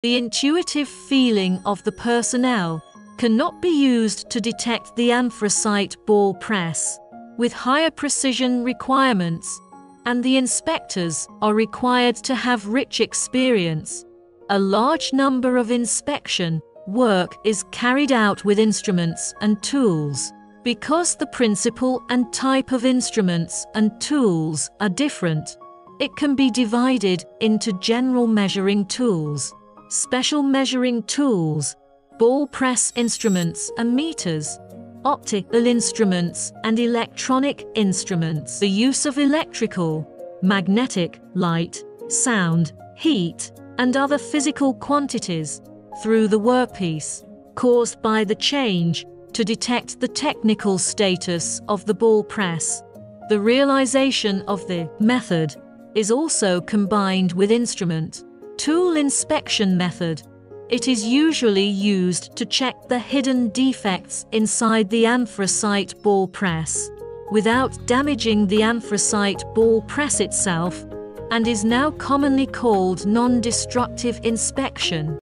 The intuitive feeling of the personnel cannot be used to detect the anthracite ball press, with higher precision requirements, and the inspectors are required to have rich experience. A large number of inspection work is carried out with instruments and tools. Because the principle and type of instruments and tools are different, it can be divided into general measuring tools, special measuring tools, ball press instruments and meters, optical instruments and electronic instruments. The use of electrical, magnetic, light, sound, heat, and other physical quantities through the workpiece caused by the change to detect the technical status of the ball press. The realization of the method is also combined with instrument tool inspection method. It is usually used to check the hidden defects inside the anthracite ball press without damaging the anthracite ball press itself, and is now commonly called non-destructive inspection.